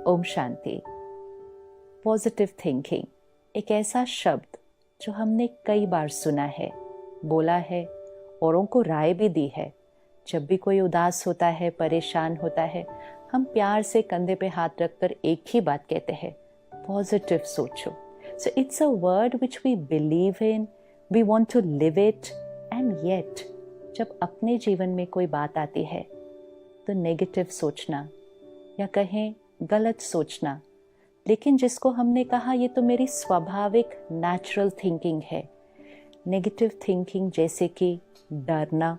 Om Shanti. Positive thinking एक ऐसा शब्द जो हमने कई बार सुना है, बोला है, औरों को राय भी दी है। जब भी कोई उदास होता है, परेशान होता है, हम प्यार से कंधे पे हाथ रखकर एक ही बात कहते हैं, पॉजिटिव सोचो। So it's a word which we believe in, we want to live it, and yet जब अपने जीवन में कोई बात आती है तो नेगेटिव सोचना या कहें गलत सोचना, लेकिन जिसको हमने कहा ये तो मेरी स्वाभाविक नेचुरल थिंकिंग है। नेगेटिव थिंकिंग जैसे कि डरना,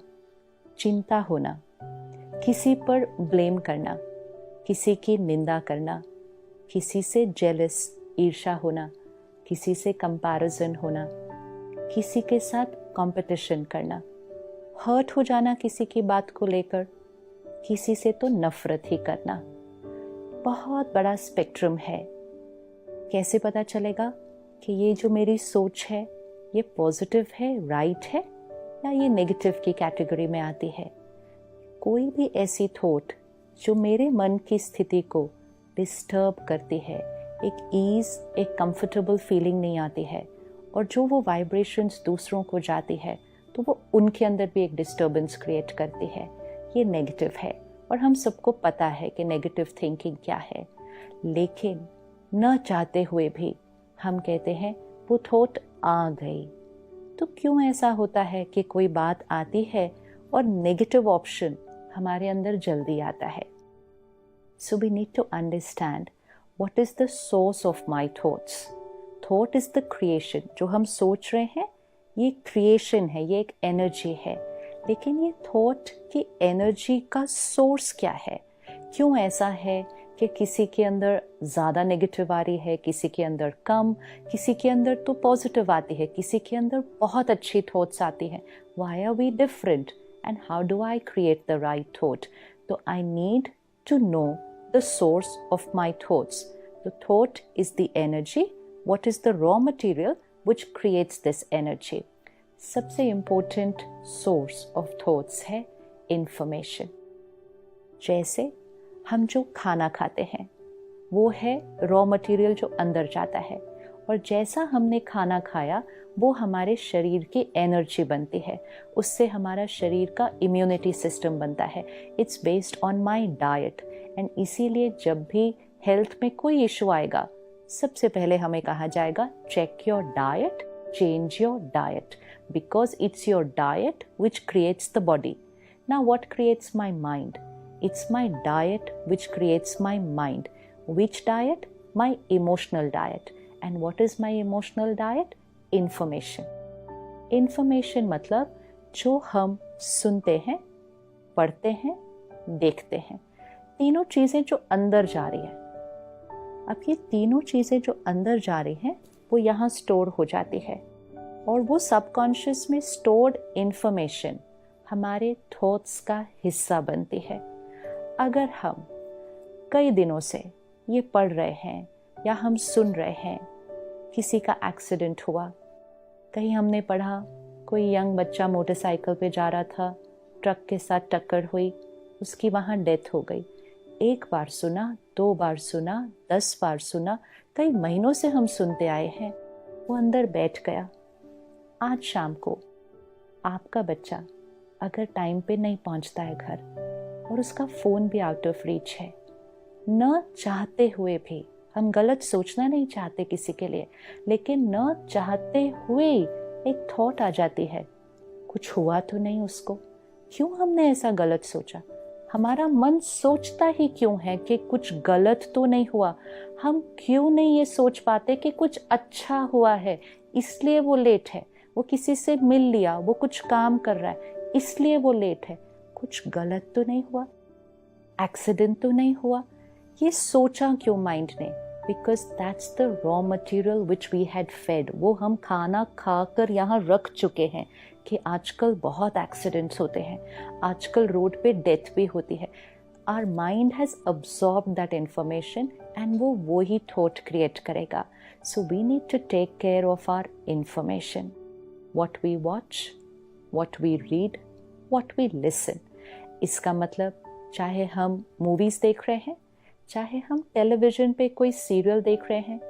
चिंता होना, किसी पर ब्लेम करना, किसी की निंदा करना, किसी से जेलस ईर्ष्या होना, किसी से कंपैरिजन होना, किसी के साथ कंपटीशन करना, हर्ट हो जाना किसी की बात को लेकर, किसी से तो नफरत ही करना। बहुत बड़ा स्पेक्ट्रम है। कैसे पता चलेगा कि ये जो मेरी सोच है ये पॉजिटिव है, राइट है, या ये नेगेटिव की कैटेगरी में आती है? कोई भी ऐसी थॉट जो मेरे मन की स्थिति को डिस्टर्ब करती है, एक ईज, एक कंफर्टेबल फीलिंग नहीं आती है, और जो वो वाइब्रेशंस दूसरों को जाती है तो वो उनके अंदर भी एक डिस्टर्बेंस क्रिएट करती है, ये नेगेटिव है। और हम सबको पता है कि नेगेटिव थिंकिंग क्या है, लेकिन न चाहते हुए भी हम कहते हैं वो थॉट आ गई। तो क्यों ऐसा होता है कि कोई बात आती है और नेगेटिव ऑप्शन हमारे अंदर जल्दी आता है? So we need to understand what is the source of my thoughts. Thought is the creation. जो हम सोच रहे हैं ये क्रिएशन है, ये एक एनर्जी है, लेकिन ये थॉट की एनर्जी का सोर्स क्या है? क्यों ऐसा है कि किसी के अंदर ज़्यादा नेगेटिव आ रही है, किसी के अंदर कम, किसी के अंदर तो पॉजिटिव आती है, किसी के अंदर बहुत अच्छी थॉट्स आती हैं? Why are we different and how do I create the right thought? तो I need to know the source of my thoughts. The thought is the energy. What is the raw material which creates this energy? सबसे important source of thoughts है information. जैसे हम जो खाना खाते हैं वो है raw material जो अंदर जाता है, और जैसा हमने खाना खाया वो हमारे शरीर की एनर्जी बनती है, उससे हमारा शरीर का इम्यूनिटी सिस्टम बनता है. It's based on my diet. And इसीलिए जब भी हेल्थ में कोई इशू आएगा सबसे पहले हमें कहा जाएगा check your diet, change your diet, because it's your diet which creates the body. Now what creates my mind? It's my diet which creates my mind. Which diet? My emotional diet. And what is my emotional diet? Information. Information मतलब जो हम सुनते हैं, पढ़ते हैं, देखते हैं, तीनों चीज़ें जो अंदर जा रही हैं. अब ये तीनों चीज़ें जो अंदर जा रही हैं वो यहाँ स्टोर हो जाती है, और वो सबकॉन्शियस में स्टोर्ड इंफॉर्मेशन हमारे थॉट्स का हिस्सा बनती है. अगर हम कई दिनों से ये पढ़ रहे हैं या हम सुन रहे हैं किसी का एक्सीडेंट हुआ, कहीं हमने पढ़ा कोई यंग बच्चा मोटरसाइकिल पे जा रहा था, ट्रक के साथ टक्कर हुई, उसकी वहाँ डेथ हो गई. एक बार सुना, 2 बार सुना, 10 बार सुना, कई महीनों से हम सुनते आए हैं, वो अंदर बैठ गया. आज शाम को आपका बच्चा अगर टाइम पे नहीं पहुँचता है घर और उसका फ़ोन भी आउट ऑफ रीच है, न चाहते हुए भी, हम गलत सोचना नहीं चाहते किसी के लिए, लेकिन न चाहते हुए एक थॉट आ जाती है, कुछ हुआ तो नहीं उसको? क्यों हमने ऐसा गलत सोचा? हमारा मन सोचता ही क्यों है कि कुछ गलत तो नहीं हुआ? हम क्यों नहीं ये सोच पाते कि कुछ अच्छा हुआ है, इसलिए वो लेट है, वो किसी से मिल लिया, वो कुछ काम कर रहा है, इसलिए वो लेट है, कुछ गलत तो नहीं हुआ, एक्सीडेंट तो नहीं हुआ? ये सोचा क्यों माइंड ने? Because that's the raw material which we had fed. वो हम खाना खाकर यहाँ रख चुके हैं कि आजकल बहुत एक्सीडेंट्स होते हैं, आजकल रोड पे डेथ भी होती है. Our mind has absorb that information and वो वही थॉट क्रिएट करेगा. So we need to take care of our information. What we watch, what we read, what we listen. इसका मतलब चाहे हम मूवीज़ देख रहे हैं, चाहे हम टेलीविजन पे कोई सीरियल देख रहे हैं,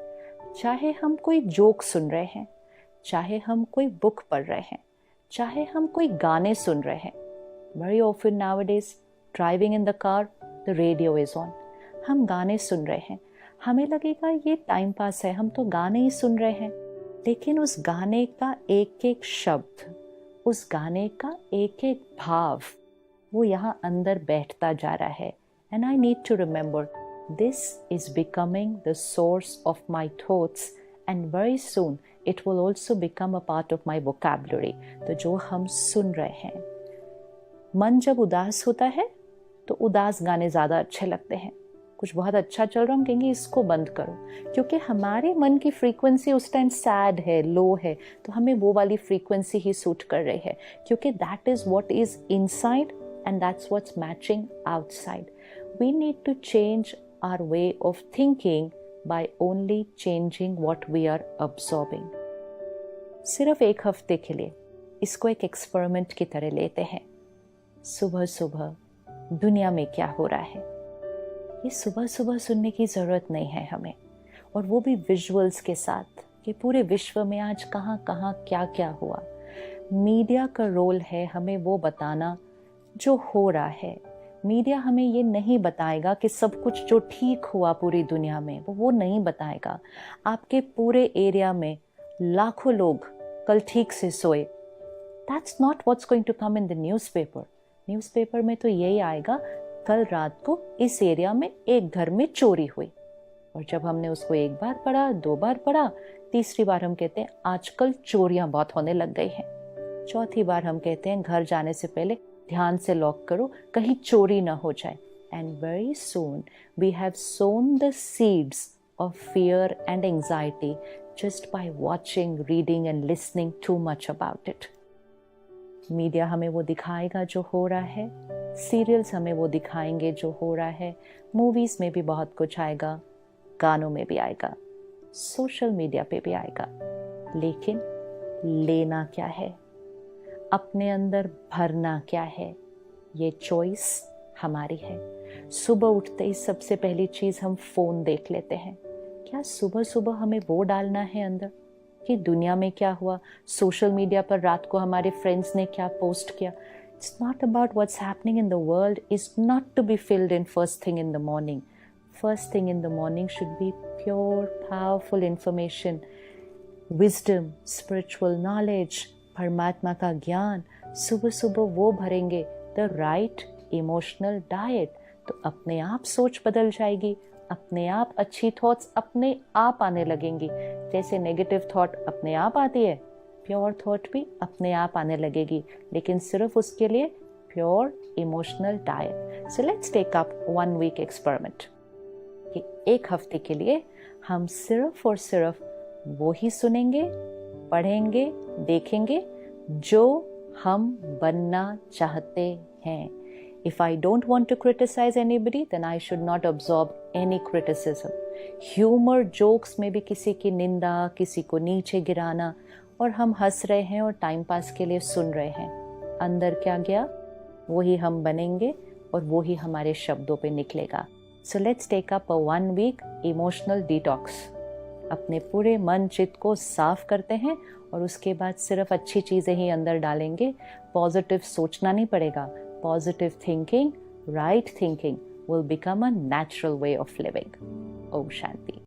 चाहे हम कोई जोक सुन रहे हैं, चाहे हम कोई बुक पढ़ रहे हैं, चाहे हम कोई गाने सुन रहे हैं. Very often nowadays, driving in the car, the radio is on. हम गाने सुन रहे हैं. हमें लगेगा ये टाइम पास है, हम तो गाने ही सुन रहे हैं. लेकिन उस गाने का एक एक शब्द, उस गाने का एक एक भाव, वो यहाँ अंदर बैठता जा रहा है. And I need to remember, this is becoming the source of my thoughts, and very soon it will also become a part of my vocabulary. तो जो हम सुन रहे हैं, मन जब उदास होता है तो उदास गाने ज़्यादा अच्छे लगते हैं. कुछ बहुत अच्छा चल रहा, हम कहेंगे इसको बंद करो, क्योंकि हमारे मन की फ्रीक्वेंसी उस टाइम सैड है, लो है, तो हमें वो वाली फ्रीक्वेंसी ही सूट कर रही है, क्योंकि that is what is inside and that's what's matching outside. We need to change our way of thinking by only changing what we are absorbing. सिर्फ एक हफ्ते के लिए इसको एक एक्सपेरिमेंट की तरह लेते हैं. सुबह सुबह दुनिया में क्या हो रहा है, ये सुबह सुबह सुनने की ज़रूरत नहीं है हमें, और वो भी विजुअल्स के साथ कि पूरे विश्व में आज कहाँ कहाँ क्या क्या हुआ. मीडिया का रोल है हमें वो बताना जो हो रहा है. मीडिया हमें ये नहीं बताएगा कि सब कुछ जो ठीक हुआ पूरी दुनिया में, वो नहीं बताएगा. आपके पूरे एरिया में लाखों लोग कल ठीक से सोए, that's not what's going to come in the newspaper. Newspaper में तो यही आएगा कल रात को इस एरिया में एक घर में चोरी हुई. और जब हमने उसको एक बार पढ़ा, दो बार पढ़ा, तीसरी बार हम कहते हैं आजकल चोरियां बहुत होने लग गई हैं. चौथी बार हम कहते हैं घर जाने से पहले ध्यान से लॉक करो, कहीं चोरी ना हो जाए. And very soon we have sown the seeds of fear and anxiety just by watching, reading and listening too much about it. Media हमें वो दिखाएगा जो हो रहा है, सीरियल्स हमें वो दिखाएंगे जो हो रहा है, मूवीज में भी बहुत कुछ आएगा, गानों में भी आएगा, सोशल मीडिया पे भी आएगा. लेकिन लेना क्या है, अपने अंदर भरना क्या है, ये चॉइस हमारी है. सुबह उठते ही सबसे पहली चीज़ हम फ़ोन देख लेते हैं. क्या सुबह सुबह हमें वो डालना है अंदर कि दुनिया में क्या हुआ, सोशल मीडिया पर रात को हमारे फ्रेंड्स ने क्या पोस्ट किया. It's not about what's happening in the world is not to be filled in first thing in the morning. First thing in the morning should be pure, powerful information, wisdom, spiritual knowledge, परमात्मा का ज्ञान. सुबह सुबह वो भरेंगे, the right emotional diet, तो अपने आप सोच बदल जाएगी, अपने आप अच्छी थॉट्स अपने आप आने लगेंगी. जैसे नेगेटिव थॉट अपने आप आती है, प्योर थॉट भी अपने आप आने लगेगी, लेकिन सिर्फ उसके लिए pure emotional diet. So let's take up 1 week experiment कि एक हफ्ते के लिए हम सिर्फ और सिर्फ वो ही सुनेंगे, पढ़ेंगे, देखेंगे जो हम बनना चाहते हैं. If I don't want to criticize anybody, then I should not absorb any criticism. Humor, jokes में भी किसी की निंदा, किसी को नीचे गिराना, और हम हंस रहे हैं और टाइम पास के लिए सुन रहे हैं. अंदर क्या गया वही हम बनेंगे और वही हमारे शब्दों पे निकलेगा. So let's take up a 1 week emotional detox. अपने पूरे मन चित्त को साफ करते हैं और उसके बाद सिर्फ अच्छी चीज़ें ही अंदर डालेंगे. पॉजिटिव सोचना नहीं पड़ेगा. Positive thinking, right thinking will become a natural way of living. Om Shanti.